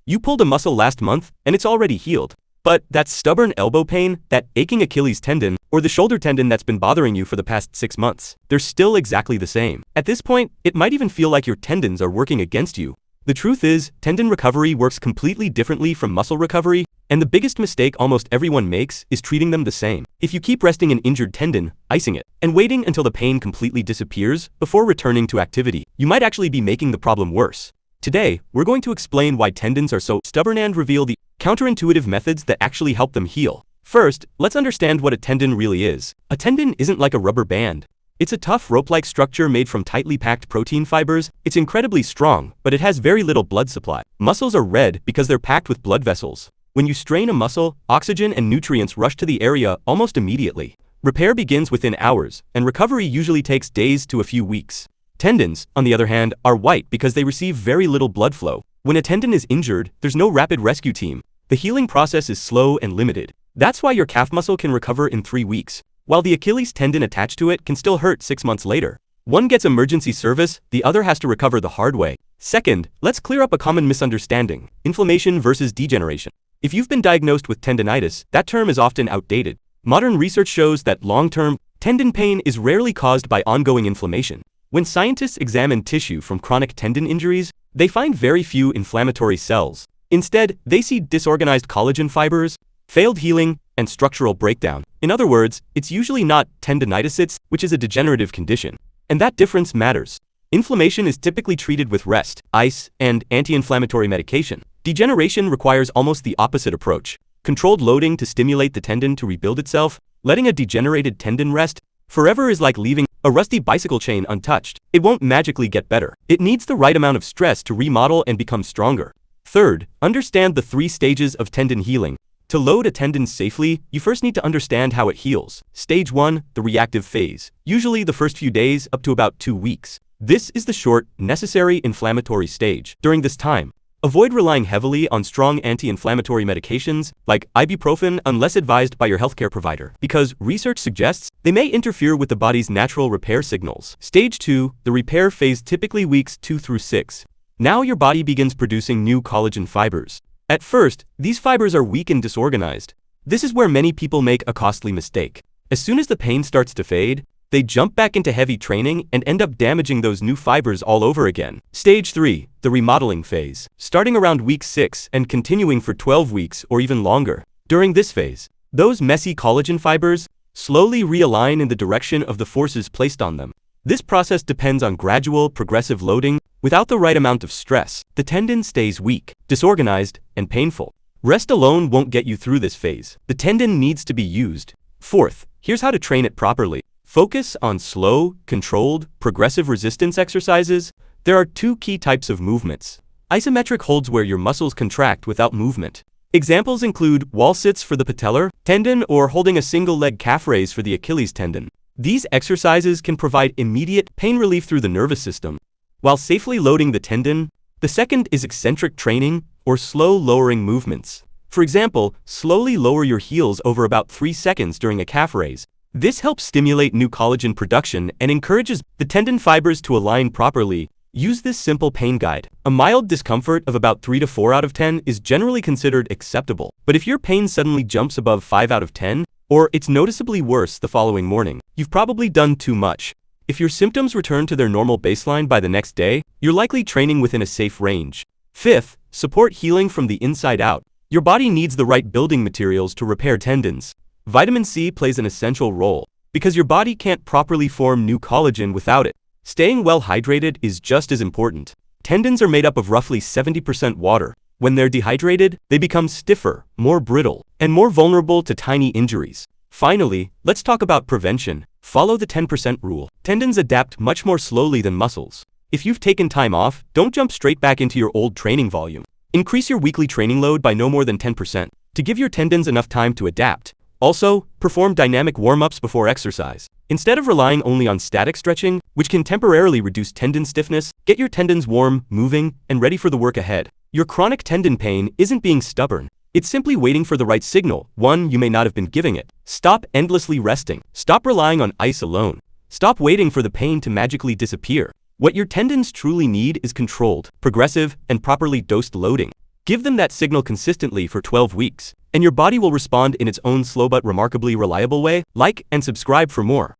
You pulled a muscle last month, and it's already healed. But that stubborn elbow pain, that aching Achilles tendon, or the shoulder tendon that's been bothering you for the past 6 months, they're still exactly the same. At this point, it might even feel like your tendons are working against you. The truth is, tendon recovery works completely differently from muscle recovery, and the biggest mistake almost everyone makes is treating them the same. If you keep resting an injured tendon, icing it, and waiting until the pain completely disappears before returning to activity, you might actually be making the problem worse. Today, we're going to explain why tendons are so stubborn and reveal the counterintuitive methods that actually help them heal. First, let's understand what a tendon really is. A tendon isn't like a rubber band. It's a tough rope-like structure made from tightly packed protein fibers. It's incredibly strong, but it has very little blood supply. Muscles are red because they're packed with blood vessels. When you strain a muscle, oxygen and nutrients rush to the area almost immediately. Repair begins within hours, and recovery usually takes days to a few weeks. Tendons, on the other hand, are white because they receive very little blood flow. When a tendon is injured, there's no rapid rescue team. The healing process is slow and limited. That's why your calf muscle can recover in 3 weeks, while the Achilles tendon attached to it can still hurt 6 months later. One gets emergency service, the other has to recover the hard way. Second, let's clear up a common misunderstanding: inflammation versus degeneration. If you've been diagnosed with tendonitis, that term is often outdated. Modern research shows that long-term tendon pain is rarely caused by ongoing inflammation. When scientists examine tissue from chronic tendon injuries, they find very few inflammatory cells. Instead, they see disorganized collagen fibers, failed healing, and structural breakdown. In other words, it's usually not tendonitis, which is a degenerative condition. And that difference matters. Inflammation is typically treated with rest, ice, and anti-inflammatory medication. Degeneration requires almost the opposite approach: controlled loading to stimulate the tendon to rebuild itself. Letting a degenerated tendon rest forever is like leaving a rusty bicycle chain untouched. It won't magically get better. It needs the right amount of stress to remodel and become stronger. Third, understand the 3 stages of tendon healing. To load a tendon safely, you first need to understand how it heals. Stage 1, the reactive phase, usually the first few days up to about 2 weeks. This is the short, necessary inflammatory stage. During this time, avoid relying heavily on strong anti-inflammatory medications like ibuprofen unless advised by your healthcare provider, because research suggests they may interfere with the body's natural repair signals. Stage 2, the repair phase, typically weeks 2 through 6. Now your body begins producing new collagen fibers. At first, these fibers are weak and disorganized. This is where many people make a costly mistake. As soon as the pain starts to fade, they jump back into heavy training and end up damaging those new fibers all over again. Stage 3, the remodeling phase, starting around week 6 and continuing for 12 weeks or even longer. During this phase, those messy collagen fibers slowly realign in the direction of the forces placed on them. This process depends on gradual, progressive loading. Without the right amount of stress, the tendon stays weak, disorganized, and painful. Rest alone won't get you through this phase. The tendon needs to be used. Fourth, here's how to train it properly. Focus on slow, controlled, progressive resistance exercises. There are 2 key types of movements. Isometric holds where your muscles contract without movement. Examples include wall sits for the patellar tendon or holding a single leg calf raise for the Achilles tendon. These exercises can provide immediate pain relief through the nervous system, while safely loading the tendon. The second is eccentric training, or slow lowering movements. For example, slowly lower your heels over about 3 seconds during a calf raise. This helps stimulate new collagen production and encourages the tendon fibers to align properly. Use this simple pain guide. A mild discomfort of about 3 to 4 out of 10 is generally considered acceptable. But if your pain suddenly jumps above 5 out of 10, or it's noticeably worse the following morning, you've probably done too much. If your symptoms return to their normal baseline by the next day, you're likely training within a safe range. Fifth, support healing from the inside out. Your body needs the right building materials to repair tendons. Vitamin C plays an essential role, because your body can't properly form new collagen without it. Staying well hydrated is just as important. Tendons are made up of roughly 70% water. When they're dehydrated, they become stiffer, more brittle, and more vulnerable to tiny injuries. Finally, let's talk about prevention. Follow the 10% rule. Tendons adapt much more slowly than muscles. If you've taken time off, don't jump straight back into your old training volume. Increase your weekly training load by no more than 10% to give your tendons enough time to adapt. Also, perform dynamic warm-ups before exercise. Instead of relying only on static stretching, which can temporarily reduce tendon stiffness, get your tendons warm, moving, and ready for the work ahead. Your chronic tendon pain isn't being stubborn. It's simply waiting for the right signal, one you may not have been giving it. Stop endlessly resting. Stop relying on ice alone. Stop waiting for the pain to magically disappear. What your tendons truly need is controlled, progressive, and properly dosed loading. Give them that signal consistently for 12 weeks, and your body will respond in its own slow but remarkably reliable way. Like and subscribe for more.